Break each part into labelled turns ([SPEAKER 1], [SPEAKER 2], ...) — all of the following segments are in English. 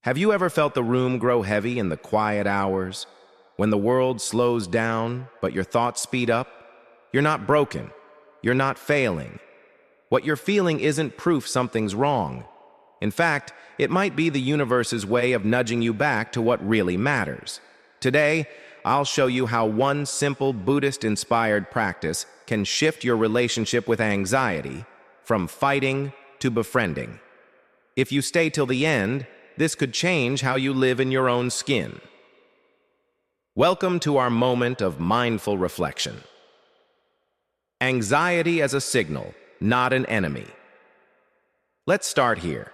[SPEAKER 1] Have you ever felt the room grow heavy in the quiet hours? When the world slows down, but your thoughts speed up? You're not broken. You're not failing. What you're feeling isn't proof something's wrong. In fact, it might be the universe's way of nudging you back to what really matters. Today, I'll show you how one simple Buddhist-inspired practice can shift your relationship with anxiety from fighting to befriending. If you stay till the end, this could change how you live in your own skin. Welcome to our moment of mindful reflection. Anxiety as a signal, not an enemy. Let's start here.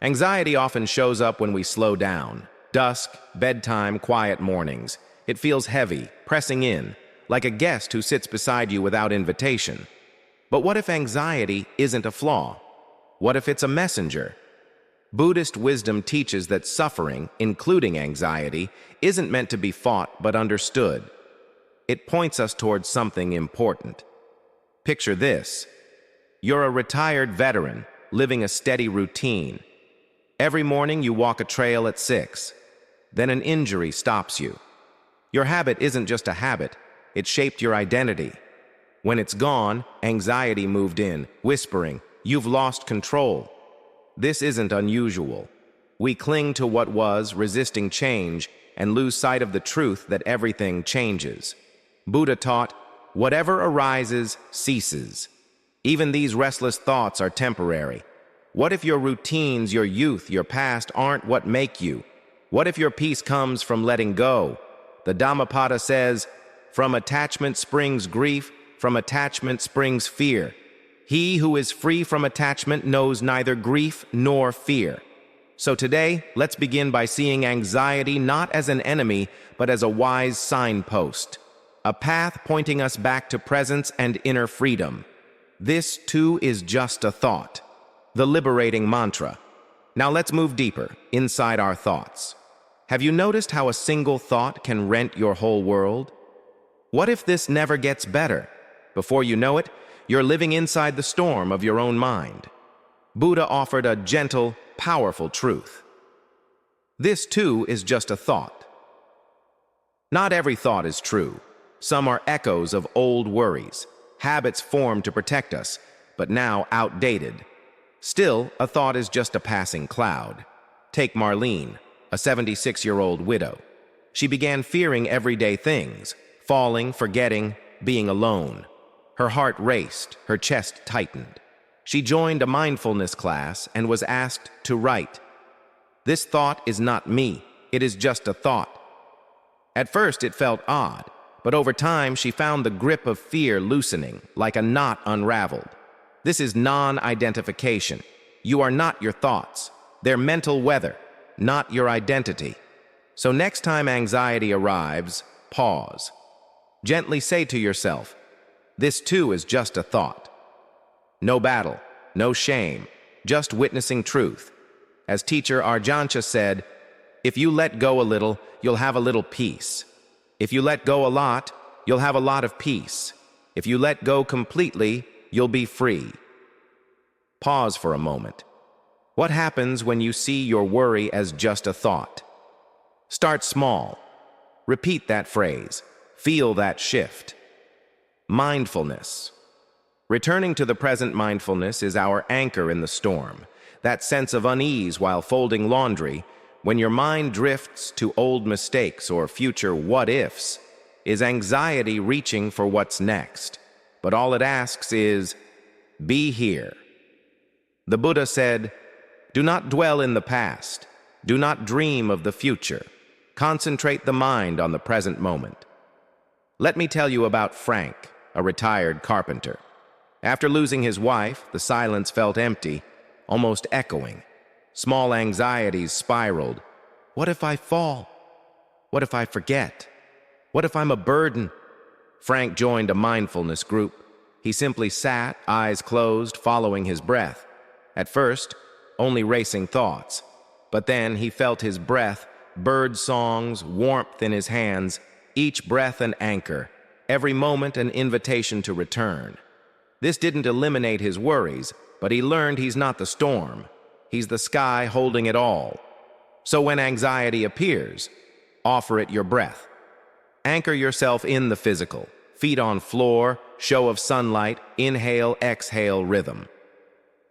[SPEAKER 1] Anxiety often shows up when we slow down. Dusk, bedtime, quiet mornings. It feels heavy, pressing in, like a guest who sits beside you without invitation. But what if anxiety isn't a flaw? What if it's a messenger? Buddhist wisdom teaches that suffering, including anxiety, isn't meant to be fought but understood. It points us towards something important. Picture this. You're a retired veteran, living a steady routine. Every morning you walk a trail at 6. Then an injury stops you. Your habit isn't just a habit, it shaped your identity. When it's gone, anxiety moved in, whispering, "You've lost control." This isn't unusual. We cling to what was, resisting change, and lose sight of the truth that everything changes. Buddha taught, "Whatever arises, ceases." Even these restless thoughts are temporary. What if your routines, your youth, your past aren't what make you? What if your peace comes from letting go? The Dhammapada says, "From attachment springs grief, from attachment springs fear. He who is free from attachment knows neither grief nor fear." So today, let's begin by seeing anxiety not as an enemy, but as a wise signpost, a path pointing us back to presence and inner freedom. This, too, is just a thought, the liberating mantra. Now let's move deeper, inside our thoughts. Have you noticed how a single thought can rent your whole world? What if this never gets better? Before you know it, you're living inside the storm of your own mind. Buddha offered a gentle, powerful truth. This, too, is just a thought. Not every thought is true. Some are echoes of old worries, habits formed to protect us, but now outdated. Still, a thought is just a passing cloud. Take Marlene, a 76-year-old widow. She began fearing everyday things, falling, forgetting, being alone. Her heart raced, her chest tightened. She joined a mindfulness class and was asked to write, "This thought is not me, it is just a thought." At first it felt odd, but over time she found the grip of fear loosening, like a knot unraveled. This is non-identification. You are not your thoughts. They're mental weather, not your identity. So next time anxiety arrives, pause. Gently say to yourself, "This too is just a thought." No battle, no shame, just witnessing truth. As teacher Arjancha said, "If you let go a little, you'll have a little peace. If you let go a lot, you'll have a lot of peace. If you let go completely, you'll be free." Pause for a moment. What happens when you see your worry as just a thought? Start small. Repeat that phrase. Feel that shift. Mindfulness. Returning to the present mindfulness is our anchor in the storm. That sense of unease while folding laundry, when your mind drifts to old mistakes or future what-ifs, is anxiety reaching for what's next. But all it asks is, be here. The Buddha said, "Do not dwell in the past. Do not dream of the future. Concentrate the mind on the present moment." Let me tell you about Frank, a retired carpenter. After losing his wife, the silence felt empty, almost echoing. Small anxieties spiraled. What if I fall? What if I forget? What if I'm a burden? Frank joined a mindfulness group. He simply sat, eyes closed, following his breath. At first, only racing thoughts. But then he felt his breath, bird songs, warmth in his hands, each breath an anchor, every moment an invitation to return. This didn't eliminate his worries, but he learned he's not the storm. He's the sky holding it all. So when anxiety appears, offer it your breath. Anchor yourself in the physical. Feet on floor, show of sunlight, inhale, exhale rhythm.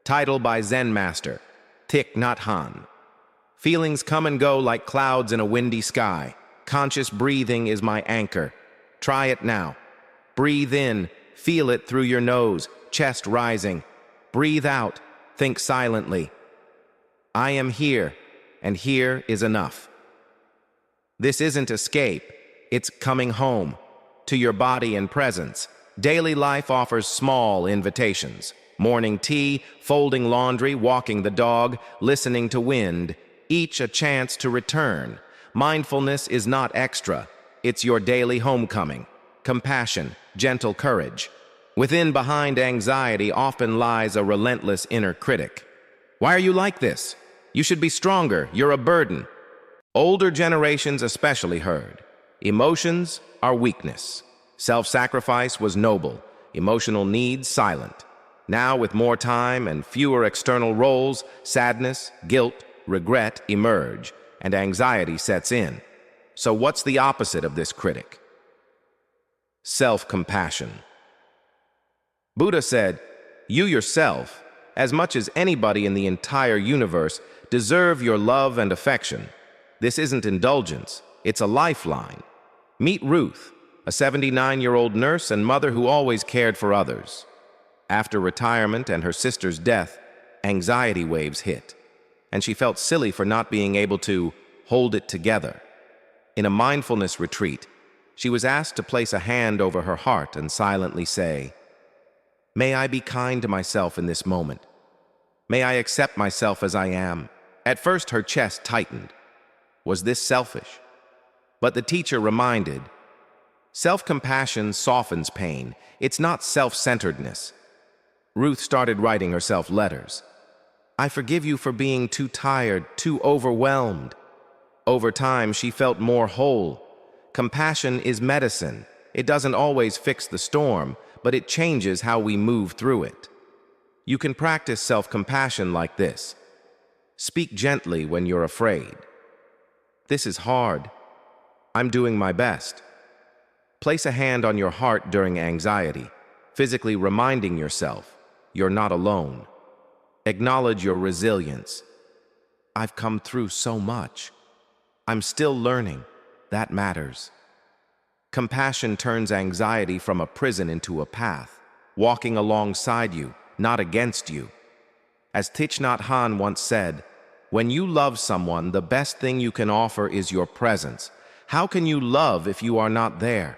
[SPEAKER 1] Title by Zen Master, Thich Nhat Hanh. Feelings come and go like clouds in a windy sky. Conscious breathing is my anchor. Try it now. Breathe in, feel it through your nose, chest rising. Breathe out, think silently. I am here, and here is enough. This isn't escape, it's coming home, to your body and presence. Daily life offers small invitations. Morning tea, folding laundry, walking the dog, listening to wind, each a chance to return. Mindfulness is not extra, it's your daily homecoming. Compassion, gentle courage. Within behind anxiety often lies a relentless inner critic. Why are you like this? You should be stronger, you're a burden. Older generations especially heard. Emotions are weakness. Self-sacrifice was noble, emotional needs silent. Now, with more time and fewer external roles, sadness, guilt, regret emerge, and anxiety sets in. So what's the opposite of this critic? Self-compassion. Buddha said, "You yourself, as much as anybody in the entire universe, deserve your love and affection. This isn't indulgence, it's a lifeline." Meet Ruth, a 79-year-old nurse and mother who always cared for others. After retirement and her sister's death, anxiety waves hit, and she felt silly for not being able to hold it together. In a mindfulness retreat, she was asked to place a hand over her heart and silently say, "May I be kind to myself in this moment. May I accept myself as I am." At first, her chest tightened. Was this selfish? But the teacher reminded, self-compassion softens pain. It's not self-centeredness. Ruth started writing herself letters. "I forgive you for being too tired, too overwhelmed." Over time, she felt more whole. Compassion is medicine. It doesn't always fix the storm, but it changes how we move through it. You can practice self-compassion like this. Speak gently when you're afraid. "This is hard. I'm doing my best." Place a hand on your heart during anxiety, physically reminding yourself you're not alone. Acknowledge your resilience. "I've come through so much. I'm still learning. That matters." Compassion turns anxiety from a prison into a path, walking alongside you, not against you. As Thich Nhat Hanh once said, "When you love someone, the best thing you can offer is your presence. How can you love if you are not there?"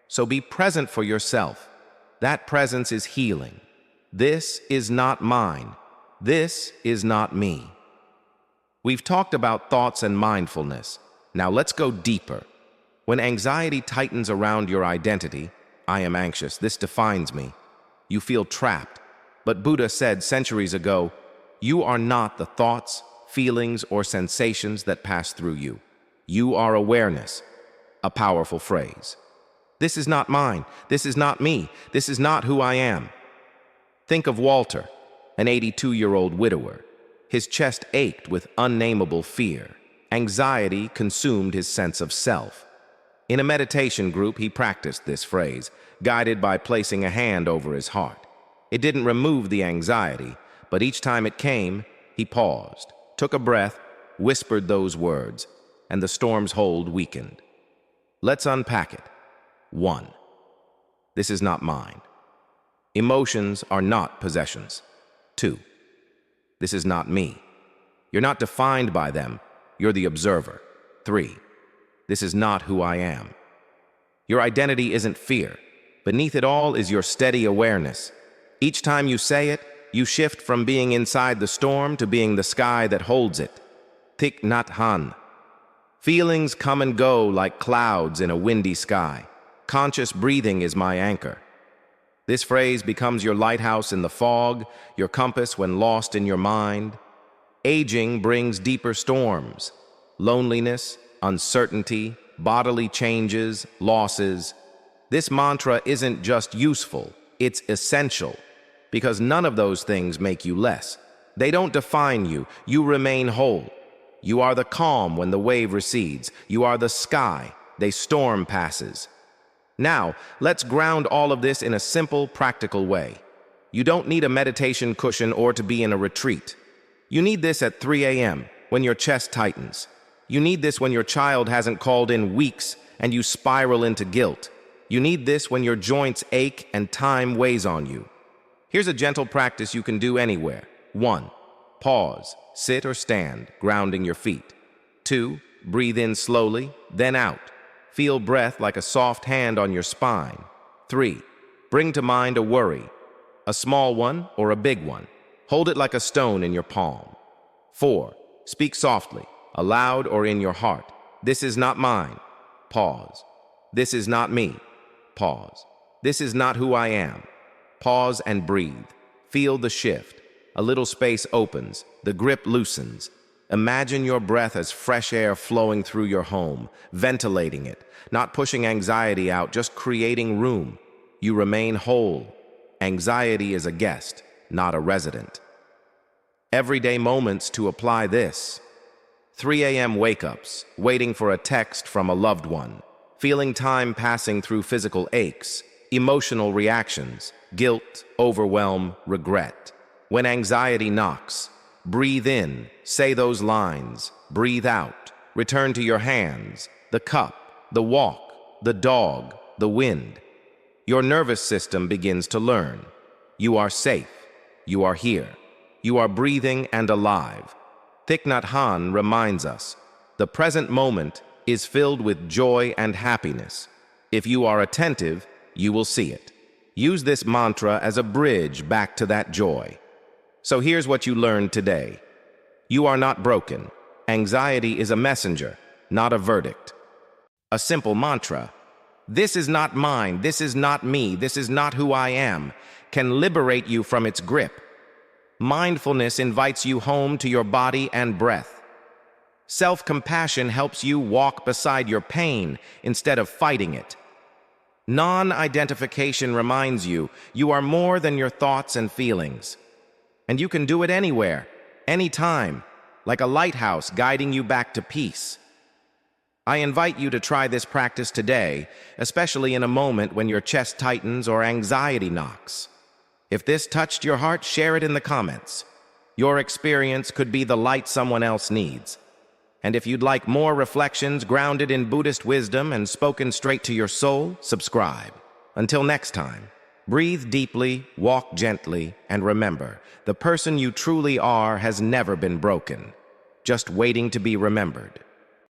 [SPEAKER 1] So be present for yourself. That presence is healing. This is not mine. This is not me. We've talked about thoughts and mindfulness. Now let's go deeper. When anxiety tightens around your identity, "I am anxious, this defines me," you feel trapped. But Buddha said centuries ago, you are not the thoughts, feelings, or sensations that pass through you. You are awareness. A powerful phrase. This is not mine. This is not me. This is not who I am. Think of Walter, an 82-year-old widower. His chest ached with unnameable fear. Anxiety consumed his sense of self. In a meditation group, he practiced this phrase, guided by placing a hand over his heart. It didn't remove the anxiety, but each time it came, he paused, took a breath, whispered those words, and the storm's hold weakened. Let's unpack it. 1. This is not mine. Emotions are not possessions. 2. This is not me. You're not defined by them. You're the observer. 3. This is not who I am. Your identity isn't fear. Beneath it all is your steady awareness. Each time you say it, you shift from being inside the storm to being the sky that holds it. Thich Nhat Hanh. Feelings come and go like clouds in a windy sky. Conscious breathing is my anchor. This phrase becomes your lighthouse in the fog, your compass when lost in your mind. Aging brings deeper storms. Loneliness, uncertainty, bodily changes, losses. This mantra isn't just useful, it's essential, because none of those things make you less. They don't define you, you remain whole. You are the calm when the wave recedes. You are the sky, the storm passes. Now, let's ground all of this in a simple, practical way. You don't need a meditation cushion or to be in a retreat. You need this at 3 a.m. when your chest tightens. You need this when your child hasn't called in weeks and you spiral into guilt. You need this when your joints ache and time weighs on you. Here's a gentle practice you can do anywhere. 1. Pause, sit or stand, grounding your feet. 2. Breathe in slowly, then out. Feel breath like a soft hand on your spine. 3. Bring to mind a worry, a small one or a big one. Hold it like a stone in your palm. 4. Speak softly, aloud or in your heart. This is not mine. Pause. This is not me. Pause. This is not who I am. Pause and breathe. Feel the shift. A little space opens. The grip loosens. Imagine your breath as fresh air flowing through your home, ventilating it, not pushing anxiety out, just creating room. You remain whole. Anxiety is a guest, not a resident. Everyday moments to apply this. 3 a.m. wake-ups, waiting for a text from a loved one, feeling time passing through physical aches, emotional reactions, guilt, overwhelm, regret. When anxiety knocks, breathe in, say those lines, breathe out, return to your hands, the cup, the walk, the dog, the wind. Your nervous system begins to learn. You are safe. You are here. You are breathing and alive. Thich Nhat Hanh reminds us, the present moment is filled with joy and happiness. If you are attentive, you will see it. Use this mantra as a bridge back to that joy. So here's what you learned today. You are not broken. Anxiety is a messenger, not a verdict. A simple mantra, this is not mine, this is not me, this is not who I am, can liberate you from its grip. Mindfulness invites you home to your body and breath. Self-compassion helps you walk beside your pain instead of fighting it. Non-identification reminds you you are more than your thoughts and feelings. And you can do it anywhere, anytime, like a lighthouse guiding you back to peace. I invite you to try this practice today, especially in a moment when your chest tightens or anxiety knocks. If this touched your heart, share it in the comments. Your experience could be the light someone else needs. And if you'd like more reflections grounded in Buddhist wisdom and spoken straight to your soul, subscribe. Until next time, breathe deeply, walk gently, and remember, the person you truly are has never been broken, just waiting to be remembered.